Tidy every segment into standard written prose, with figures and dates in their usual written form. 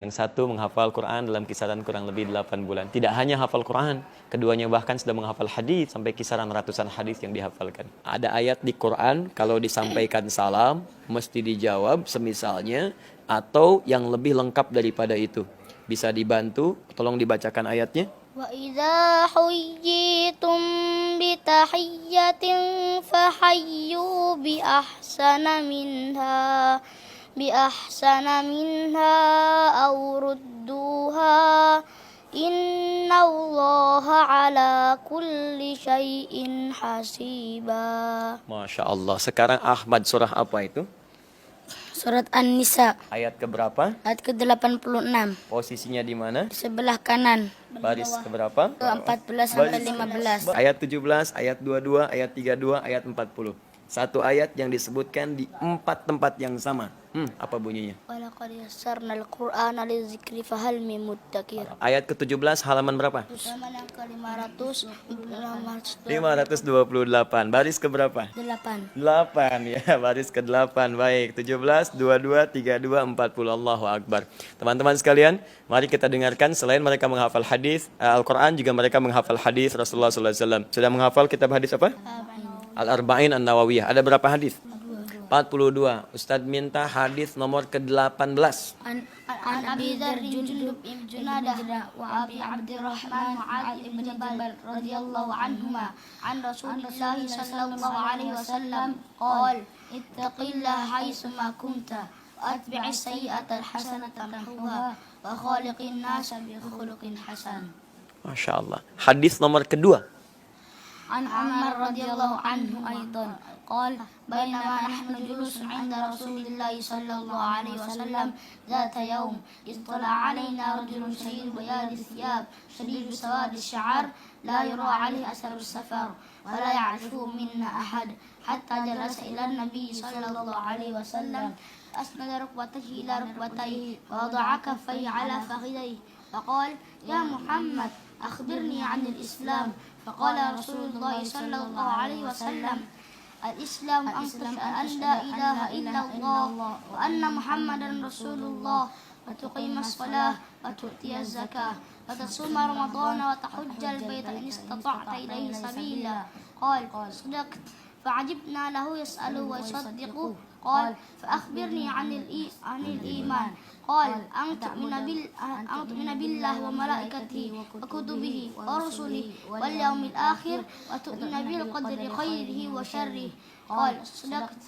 Yang satu menghafal Quran dalam kisaran kurang lebih 8 bulan. Tidak hanya hafal Quran, keduanya bahkan sudah menghafal hadis sampai kisaran ratusan hadis yang dihafalkan. Ada ayat di Quran kalau disampaikan salam mesti dijawab semisalnya atau yang lebih lengkap daripada itu. Bisa dibantu, tolong dibacakan ayatnya. Wa idza huyyitum bi tahiyyatin fahayyu bi ahsana minha aw rudduha innallaha ala kulli syai'in hasiba. Masya Allah. Sekarang Ahmad, surah apa itu? Surat An-Nisa Ayat keberapa? ayat ke-86. Posisinya di mana? Di sebelah kanan. Baris keberapa? Ke-14 sampai 15. Ayat 17, ayat 22, ayat 32, ayat 40. Satu ayat yang disebutkan di 4 tempat yang sama. Apa bunyinya? Walaqad yassarnal Qur'ana lidzikri fahal min muddakir. Ayat ke-17 halaman berapa? Halaman yang ke-528. 528. Baris keberapa? 8 ya, baris ke-8. Baik, 17, 22, 32, 40. Allahu Akbar. Teman-teman sekalian, mari kita dengarkan selain mereka menghafal hadis Al-Qur'an, juga mereka menghafal hadis Rasulullah sallallahu alaihi wasallam. Sudah menghafal kitab hadis apa? Al-Arba'in An-Nawawiyah. Ada berapa hadis? 42. Ustadz minta hadis nomor ke-18. An Abi Dzar Jundub ibn Junadah wa Abi Abdurrahman Mu'adz ibn Jabal radhiyallahu anhuma an Rasulillah sallallahu alaihi wasallam qala ittaqillaha haitsu ma kunta wa atbi'is sayyi'ata al-hasanata tamhuha wa khaliqin nasa bi khuluqin hasan. Masya Allah. Hadis nomor kedua. عن عمر رضي الله عنه أيضا قال بينما نحن جلوس عند رسول الله صلى الله عليه وسلم ذات يوم اطلع علينا رجل شديد بياض الثياب شديد سواد الشعر لا يرى عليه أثر السفر ولا يعرفه منا أحد حتى جلس إلى النبي صلى الله عليه وسلم أسند ركبتيه إلى ركبتيه ووضع كفيه على فخذيه فقال يا محمد أخبرني عن الإسلام فقال رسول الله صلى الله عليه وسلم الإسلام أن تشهد أن لا إله إلا الله وأن محمدا رسول الله وتقيم الصلاة وتؤتي الزكاة وتصوم رمضان وتحج البيت إن استطعت إليه سبيلا قال صدقت فعجبنا له يسأله ويصدقه قال فأخبرني عن الإيمان قال أن تؤمن بالله وملائكته وكتبه ورسله واليوم الآخر وتؤمن بالقدر خيره وشره قال صدقت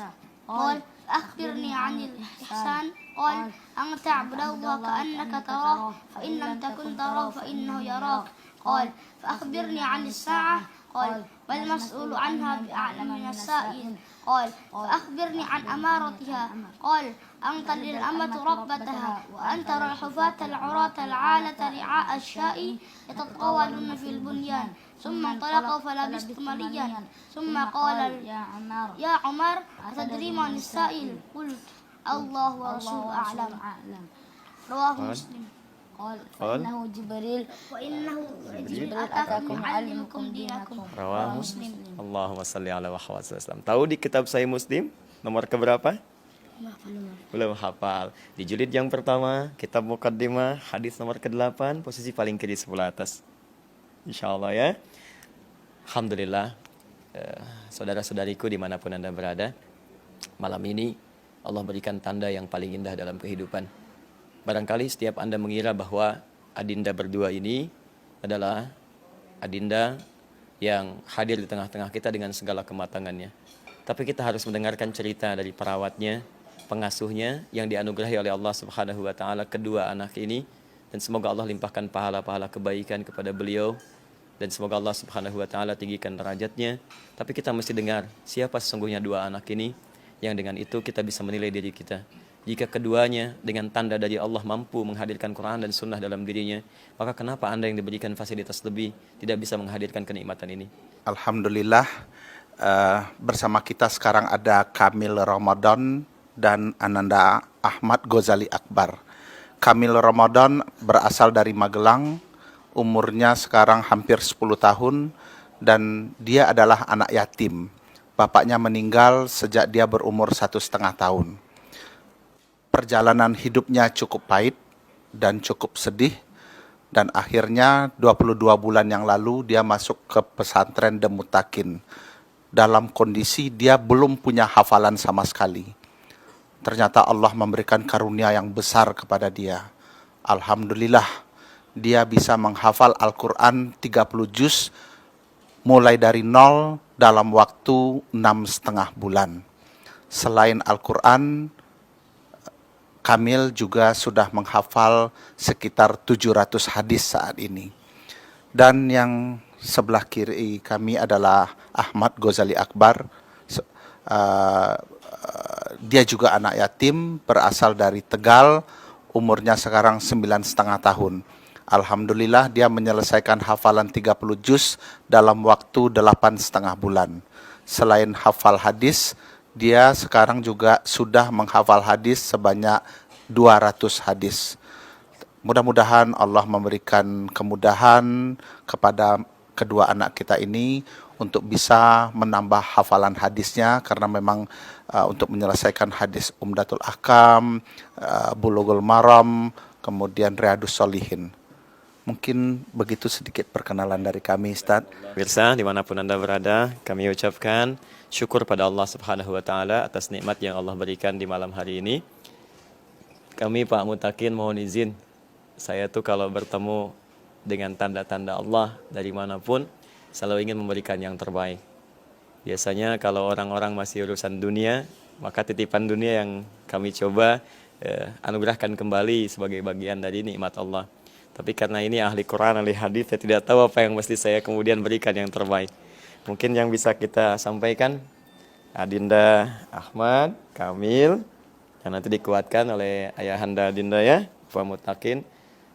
قال فأخبرني عن الإحسان قال أن تعبد الله كأنك تراه فإن لم تكن تراه فإنه يراك قال فأخبرني عن الساعة قال والمسؤول عنها بأعلم من السائل قال فأخبرني عن أمارتها قال أن تلد الأمة ربتها وأن ترى الحفاة العراة العالة رعاء الشاء يتطاولون في البنيان ثم انطلقوا فلبثت مليا ثم قال يا عمر أتدري من السائل قلت الله ورسوله أعلم رواه مسلم قال فإنه جبريل أتاكم يعلمكم دينكم رواه مسلم. Allahumma salli ala Muhammad sallallahu. Tahu di kitab Sahih Muslim nomor keberapa? Belum hafal. Di jilid yang pertama, kitab Muqaddimah, hadis nomor ke-8, posisi paling kiri sebelah atas. Insyaallah ya. Alhamdulillah, saudara-saudariku dimanapun Anda berada, malam ini Allah berikan tanda yang paling indah dalam kehidupan. Barangkali setiap Anda mengira bahwa adinda berdua ini adalah adinda yang hadir di tengah-tengah kita dengan segala kematangannya. Tapi kita harus mendengarkan cerita dari perawatnya, pengasuhnya yang dianugerahi oleh Allah Subhanahu wa taala kedua anak ini, dan semoga Allah limpahkan pahala-pahala kebaikan kepada beliau dan semoga Allah Subhanahu wa taala tinggikan derajatnya. Tapi kita mesti dengar siapa sesungguhnya dua anak ini, yang dengan itu kita bisa menilai diri kita. Jika keduanya dengan tanda dari Allah mampu menghadirkan Quran dan Sunnah dalam dirinya, maka kenapa Anda yang diberikan fasilitas lebih tidak bisa menghadirkan kenikmatan ini? Alhamdulillah, bersama kita sekarang ada Kamil Ramadan dan Ananda Ahmad Ghazali Akbar. Kamil Ramadan berasal dari Magelang, umurnya sekarang hampir 10 tahun, dan dia adalah anak yatim. Bapaknya meninggal sejak dia berumur 1,5 tahun. Perjalanan hidupnya cukup pahit, dan cukup sedih. Dan akhirnya 22 bulan yang lalu dia masuk ke pesantren Demutakin. Dalam kondisi dia belum punya hafalan sama sekali. Ternyata Allah memberikan karunia yang besar kepada dia. Alhamdulillah, dia bisa menghafal Al-Quran 30 juz mulai dari nol dalam waktu 6,5 bulan. Selain Al-Quran, Kamil juga sudah menghafal sekitar 700 hadis saat ini. Dan yang sebelah kiri kami adalah Ahmad Ghazali Akbar. Dia juga anak yatim, berasal dari Tegal, umurnya sekarang 9,5 tahun. Alhamdulillah dia menyelesaikan hafalan 30 juz dalam waktu 8,5 bulan. Selain hafal hadis, dia sekarang juga sudah menghafal hadis sebanyak 200 hadis. Mudah-mudahan Allah memberikan kemudahan kepada kedua anak kita ini untuk bisa menambah hafalan hadisnya, karena memang untuk menyelesaikan hadis Umdatul Ahkam, Bulughul Maram, kemudian Riyadhus Shalihin. Mungkin begitu sedikit perkenalan dari kami, Ustaz. Pemirsa, dimanapun Anda berada, kami ucapkan syukur pada Allah Subhanahu wa Ta'ala atas nikmat yang Allah berikan di malam hari ini. Kami Pak Mutakin mohon izin, saya tuh kalau bertemu dengan tanda-tanda Allah dari manapun selalu ingin memberikan yang terbaik. Biasanya kalau orang-orang masih urusan dunia, maka titipan dunia yang kami coba anugerahkan kembali sebagai bagian dari nikmat Allah. Tapi karena ini ahli Quran, ahli hadis, saya tidak tahu apa yang mesti saya kemudian berikan yang terbaik. Mungkin yang bisa kita sampaikan Adinda Ahmad Kamil, yang nanti dikuatkan oleh ayahanda Adinda ya, Pak Mutakin.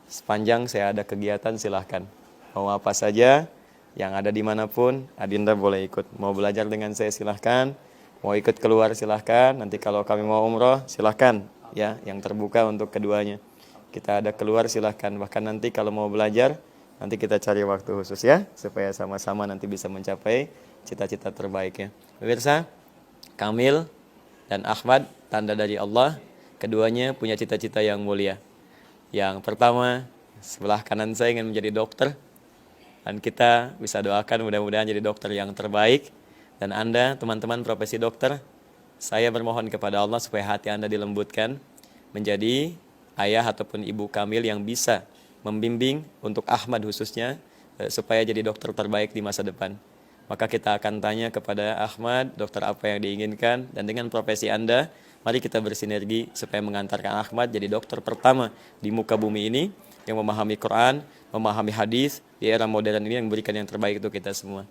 Sepanjang saya ada kegiatan silahkan. Mau apa saja, yang ada dimanapun, Adinda boleh ikut. Mau belajar dengan saya silahkan, mau ikut keluar silahkan. Nanti kalau kami mau umroh silahkan ya, yang terbuka untuk keduanya. Kita ada keluar silahkan. Bahkan nanti kalau mau belajar, nanti kita cari waktu khusus ya, supaya sama-sama nanti bisa mencapai cita-cita terbaiknya. Pemirsa, Kamil dan Ahmad, tanda dari Allah, keduanya punya cita-cita yang mulia. Yang pertama, sebelah kanan saya ingin menjadi dokter, dan kita bisa doakan mudah-mudahan jadi dokter yang terbaik. Dan Anda, teman-teman profesi dokter, saya bermohon kepada Allah supaya hati Anda dilembutkan menjadi ayah ataupun ibu Kamil yang bisa membimbing untuk Ahmad khususnya supaya jadi dokter terbaik di masa depan. Maka kita akan tanya kepada Ahmad dokter apa yang diinginkan, dan dengan profesi Anda mari kita bersinergi supaya mengantarkan Ahmad jadi dokter pertama di muka bumi ini yang memahami Quran, memahami hadis di era modern ini, yang memberikan yang terbaik untuk kita semua.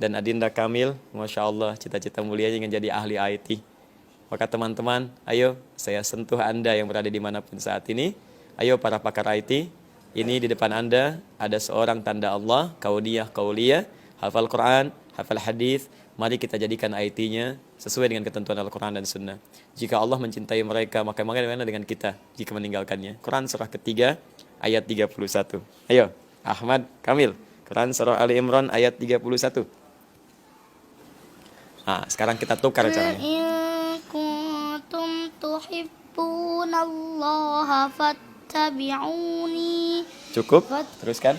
Dan Adinda Kamil, Masya Allah, cita-cita mulianya ingin jadi ahli IT. Maka teman-teman, ayo saya sentuh Anda yang berada dimanapun saat ini. Ayo para pakar IT, ini di depan Anda ada seorang tanda Allah, kauliyah, hafal Quran, hafal hadis. Mari kita jadikan IT-nya sesuai dengan ketentuan Al-Quran dan Sunnah. Jika Allah mencintai mereka, maka bagaimana dengan kita jika meninggalkannya? Quran surah ketiga ayat 31. Ayo, Ahmad Kamil, Quran surah Ali Imran ayat 31. Nah, sekarang kita tukar caranya. kuntum tuhibbunallaha fattabi'uni. Cukup? Teruskan.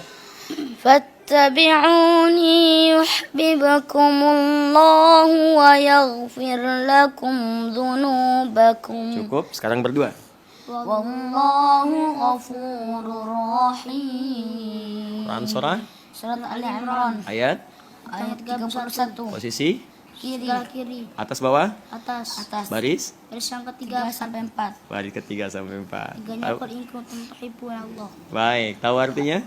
Fattabi'uni yuhibbukumullahu wa yaghfir lakum dzunubakum. Cukup, sekarang berdua. Wallahu ghafurur rahim. Quran surah Surat Ali Imran ayat 31. posisi Kiri. atas bawah Atas. baris Baris yang ketiga sampai 4. baris ketiga sampai 4. Tiganya qul in kuntum tuhibbunallah. Baik, tahu artinya?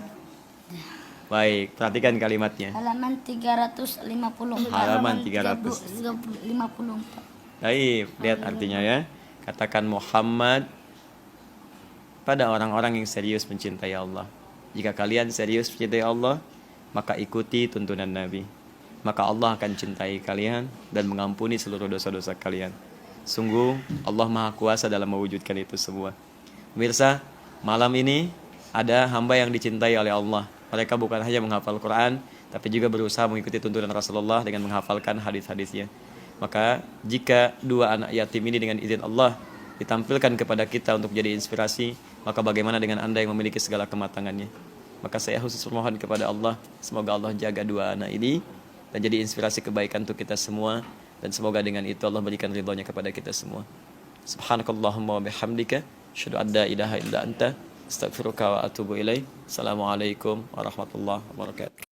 Baik, perhatikan kalimatnya. Halaman 350. Halaman 300. 354. Baik, lihat artinya ya. Katakan Muhammad pada orang-orang yang serius mencintai Allah. Jika kalian serius mencintai Allah, maka ikuti tuntunan Nabi. Maka Allah akan cintai kalian dan mengampuni seluruh dosa-dosa kalian. Sungguh Allah Maha Kuasa dalam mewujudkan itu semua. Pemirsa, malam ini ada hamba yang dicintai oleh Allah. Mereka bukan hanya menghafal Quran, tapi juga berusaha mengikuti tuntunan Rasulullah dengan menghafalkan hadis-hadisnya. Maka jika dua anak yatim ini dengan izin Allah ditampilkan kepada kita untuk jadi inspirasi, Maka bagaimana dengan Anda yang memiliki segala kematangannya? Maka saya khusus memohon kepada Allah, semoga Allah jaga dua anak ini dan jadi inspirasi kebaikan untuk kita semua, dan semoga dengan itu Allah berikan ridhonya kepada kita semua. Subhanakallahumma wa bihamdika, asyhadu an la ilaha illa anta, astaghfiruka wa atubu ilaik. Assalamualaikum warahmatullahi wabarakatuh.